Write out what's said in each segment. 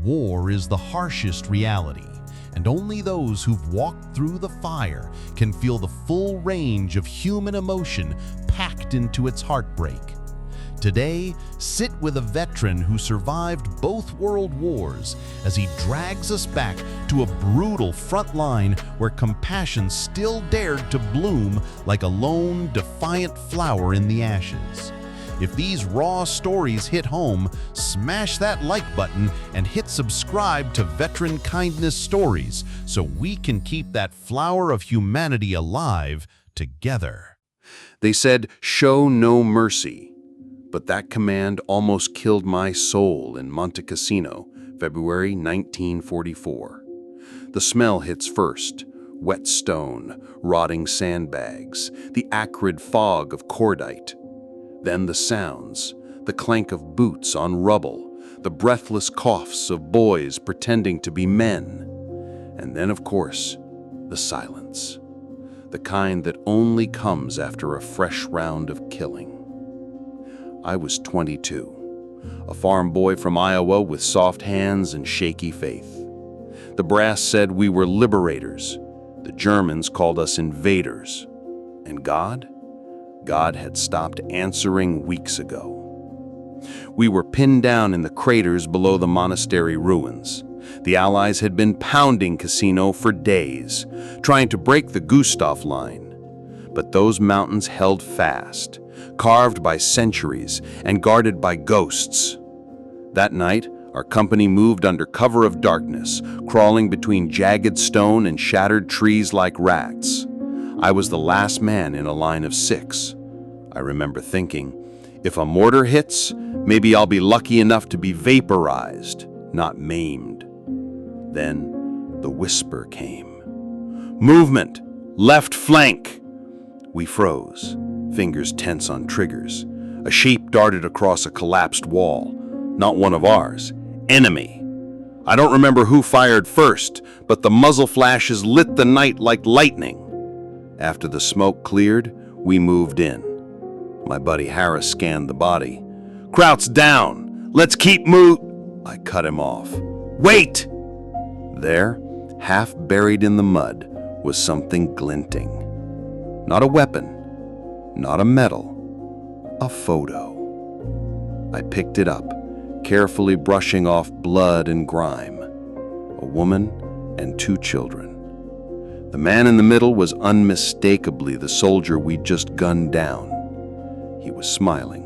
war is the harshest reality, and only those who've walked through the fire can feel the full range of human emotion packed into its heartbreak. Today, sit with a veteran who survived both world wars as he drags us back to a brutal front line where compassion still dared to bloom like a lone, defiant flower in the ashes. If these raw stories hit home, smash that like button and hit subscribe to Veteran Kindness Stories so we can keep that flower of humanity alive together. They said, "Show no mercy." But that command almost killed my soul in Monte Cassino, February 1944. The smell hits first: wet stone, rotting sandbags, the acrid fog of cordite. Then the sounds, the clank of boots on rubble, the breathless coughs of boys pretending to be men. And then, of course, the silence, the kind that only comes after a fresh round of killing. I was 22, a farm boy from Iowa with soft hands and shaky faith. The brass said we were liberators. The Germans called us invaders. And God? God had stopped answering weeks ago. We were pinned down in the craters below the monastery ruins. The Allies had been pounding Cassino for days, trying to break the Gustav line. But those mountains held fast, carved by centuries and guarded by ghosts. That night, our company moved under cover of darkness, crawling between jagged stone and shattered trees like rats. I was the last man in a line of 6. I remember thinking, if a mortar hits, maybe I'll be lucky enough to be vaporized, not maimed. Then the whisper came. "Movement! Left flank!" We froze, fingers tense on triggers. A sheep darted across a collapsed wall. Not one of ours. Enemy. I don't remember who fired first, but the muzzle flashes lit the night like lightning. After the smoke cleared, we moved in. My buddy Harris scanned the body. "Kraut's down! Let's keep I cut him off. "Wait!" There, half buried in the mud, was something glinting. Not a weapon, not a medal, a photo. I picked it up, carefully brushing off blood and grime. A woman and 2 children. The man in the middle was unmistakably the soldier we'd just gunned down. He was smiling.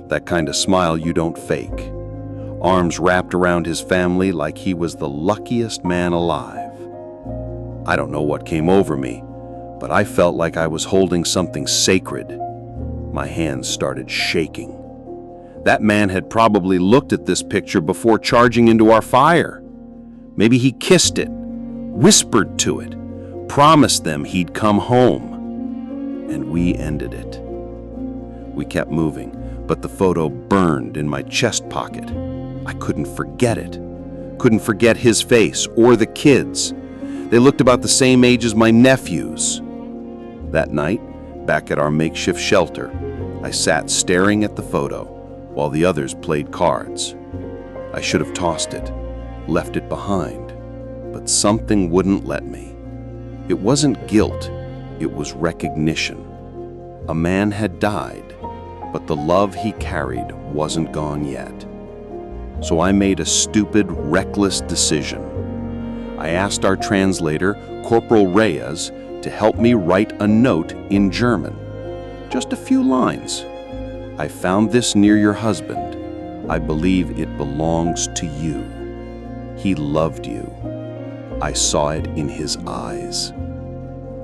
That kind of smile you don't fake. Arms wrapped around his family like he was the luckiest man alive. I don't know what came over me, but I felt like I was holding something sacred. My hands started shaking. That man had probably looked at this picture before charging into our fire. Maybe he kissed it, whispered to it, promised them he'd come home. And we ended it. We kept moving, but the photo burned in my chest pocket. I couldn't forget it. Couldn't forget his face or the kids. They looked about the same age as my nephews. That night, back at our makeshift shelter, I sat staring at the photo while the others played cards. I should have tossed it, left it behind, but something wouldn't let me. It wasn't guilt, it was recognition. A man had died, but the love he carried wasn't gone yet. So I made a stupid, reckless decision. I asked our translator, Corporal Reyes, to help me write a note in German. Just a few lines. "I found this near your husband. I believe it belongs to you. He loved you. I saw it in his eyes."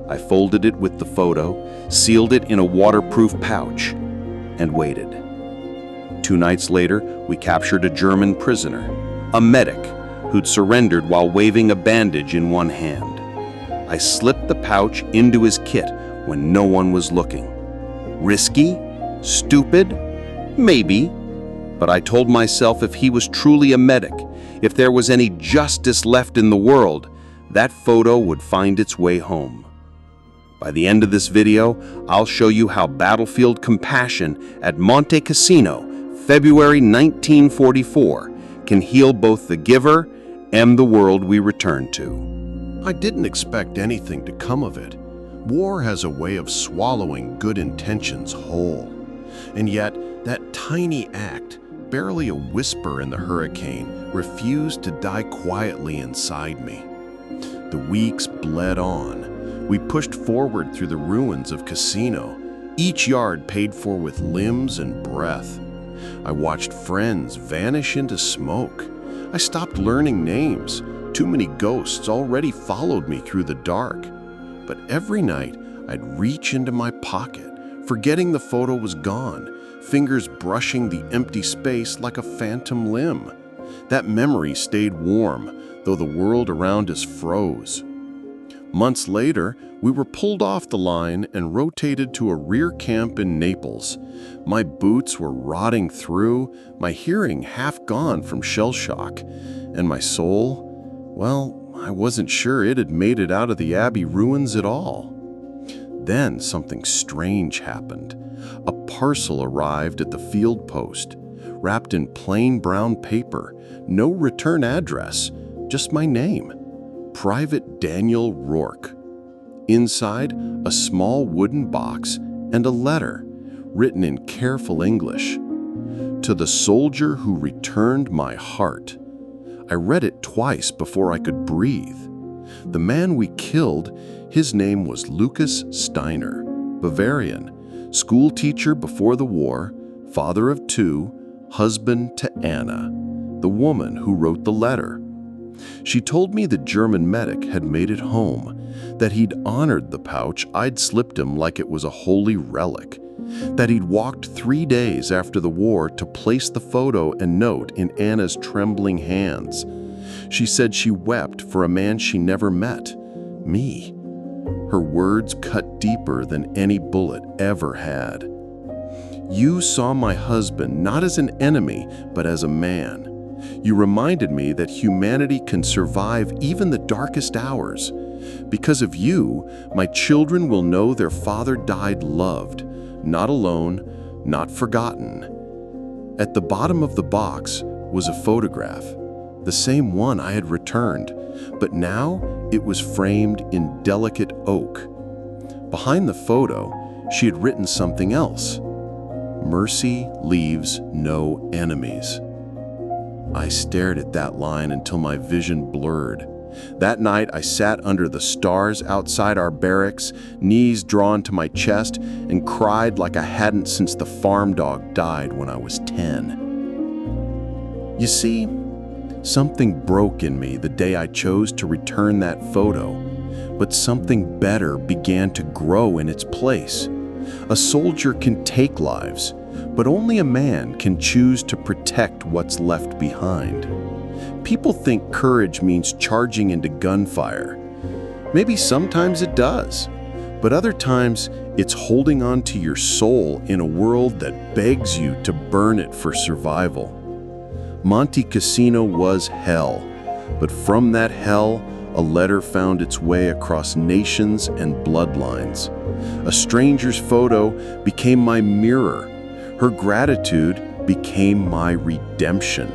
I folded it with the photo, sealed it in a waterproof pouch, and waited. 2 nights later, we captured a German prisoner, a medic, who'd surrendered while waving a bandage in one hand. I slipped the pouch into his kit when no one was looking. Risky? Stupid? Maybe. But I told myself if he was truly a medic, if there was any justice left in the world, that photo would find its way home. By the end of this video, I'll show you how battlefield compassion at Monte Cassino, February 1944, can heal both the giver and the world we return to. I didn't expect anything to come of it. War has a way of swallowing good intentions whole. And yet, that tiny act, barely a whisper in the hurricane, refused to die quietly inside me. The weeks bled on. We pushed forward through the ruins of Cassino, each yard paid for with limbs and breath. I watched friends vanish into smoke. I stopped learning names. Too many ghosts already followed me through the dark. But every night, I'd reach into my pocket, forgetting the photo was gone, fingers brushing the empty space like a phantom limb. That memory stayed warm, though the world around us froze. Months later, we were pulled off the line and rotated to a rear camp in Naples. My boots were rotting through, my hearing half gone from shell shock, and my soul, well, I wasn't sure it had made it out of the Abbey ruins at all. Then something strange happened. A parcel arrived at the field post, wrapped in plain brown paper, no return address, just my name, Private Daniel Rourke. Inside, a small wooden box and a letter, written in careful English. To the soldier who returned my heart. I read it twice before I could breathe. The man we killed, his name was Lucas Steiner, Bavarian, school teacher before the war, father of 2, husband to Anna, the woman who wrote the letter. She told me the German medic had made it home, that he'd honored the pouch I'd slipped him like it was a holy relic, that he'd walked 3 days after the war to place the photo and note in Anna's trembling hands. She said she wept for a man she never met, me. Her words cut deeper than any bullet ever had. You saw my husband not as an enemy, but as a man. You reminded me that humanity can survive even the darkest hours. Because of you, my children will know their father died loved, not alone, not forgotten. At the bottom of the box was a photograph, the same one I had returned, but now it was framed in delicate oak. Behind the photo, she had written something else. Mercy leaves no enemies. I stared at that line until my vision blurred. That night, I sat under the stars outside our barracks, knees drawn to my chest, and cried like I hadn't since the farm dog died when I was 10. You see, something broke in me the day I chose to return that photo, but something better began to grow in its place. A soldier can take lives, but only a man can choose to protect what's left behind. People think courage means charging into gunfire. Maybe sometimes it does, but other times it's holding on to your soul in a world that begs you to burn it for survival. Monte Cassino was hell, but from that hell, a letter found its way across nations and bloodlines. A stranger's photo became my mirror. Her gratitude became my redemption.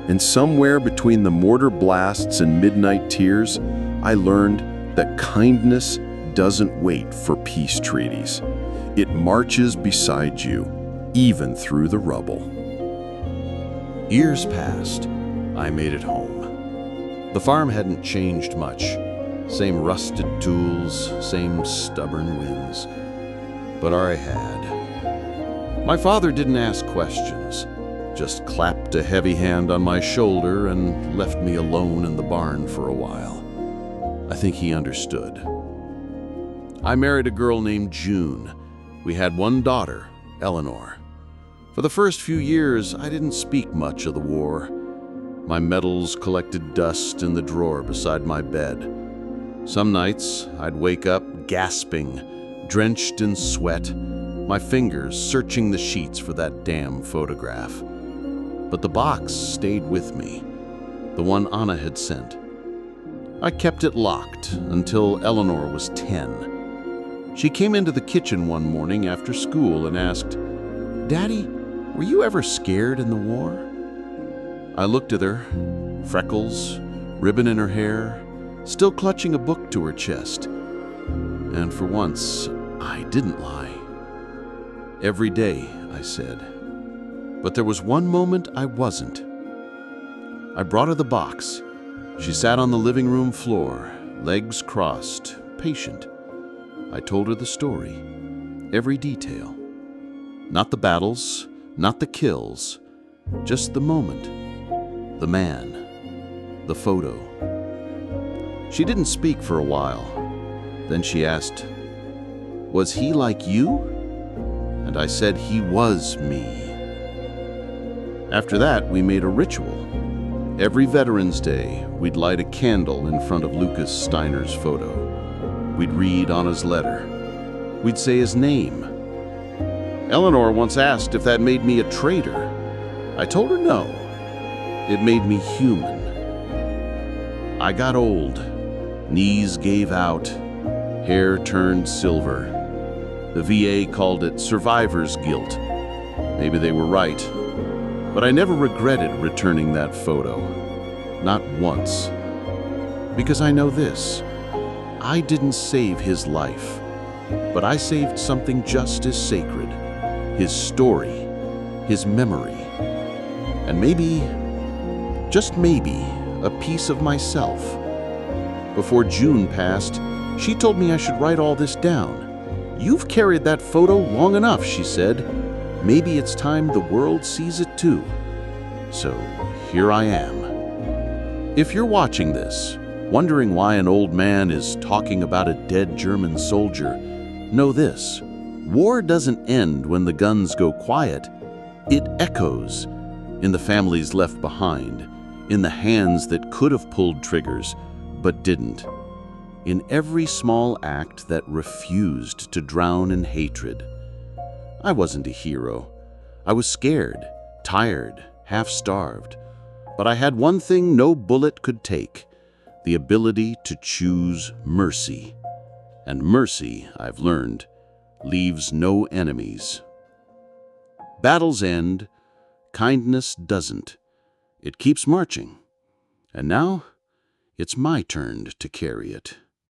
And somewhere between the mortar blasts and midnight tears, I learned that kindness doesn't wait for peace treaties. It marches beside you, even through the rubble. Years passed. I made it home. The farm hadn't changed much. Same rusted tools, same stubborn winds. But I had. My father didn't ask questions, just clapped a heavy hand on my shoulder and left me alone in the barn for a while. I think he understood. I married a girl named June. We had one daughter, Eleanor. For the first few years, I didn't speak much of the war. My medals collected dust in the drawer beside my bed. Some nights, I'd wake up gasping, drenched in sweat, my fingers searching the sheets for that damn photograph. But the box stayed with me, the one Anna had sent. I kept it locked until Eleanor was 10. She came into the kitchen one morning after school and asked, "Daddy, were you ever scared in the war?" I looked at her, freckles, ribbon in her hair, still clutching a book to her chest. And for once, I didn't lie. Every day, I said. But there was one moment I wasn't. I brought her the box. She sat on the living room floor, legs crossed, patient. I told her the story, every detail. Not the battles, not the kills, just the moment, the man, the photo. She didn't speak for a while. Then she asked, "Was he like you?" And I said he was me. After that, we made a ritual. Every Veterans Day, we'd light a candle in front of Lucas Steiner's photo. We'd read Anna's letter. We'd say his name. Eleanor once asked if that made me a traitor. I told her no. It made me human. I got old. Knees gave out. Hair turned silver. The VA called it survivor's guilt. Maybe they were right. But I never regretted returning that photo. Not once. Because I know this. I didn't save his life. But I saved something just as sacred. His story. His memory. And maybe, just maybe, a piece of myself. Before June passed, she told me I should write all this down. "You've carried that photo long enough," she said. "Maybe it's time the world sees it too." So here I am. If you're watching this, wondering why an old man is talking about a dead German soldier, know this. War doesn't end when the guns go quiet. It echoes in the families left behind, in the hands that could have pulled triggers but didn't, in every small act that refused to drown in hatred. I wasn't a hero. I was scared, tired, half-starved. But I had one thing no bullet could take, the ability to choose mercy. And mercy, I've learned, leaves no enemies. Battles end, kindness doesn't. It keeps marching. And now, it's my turn to carry it.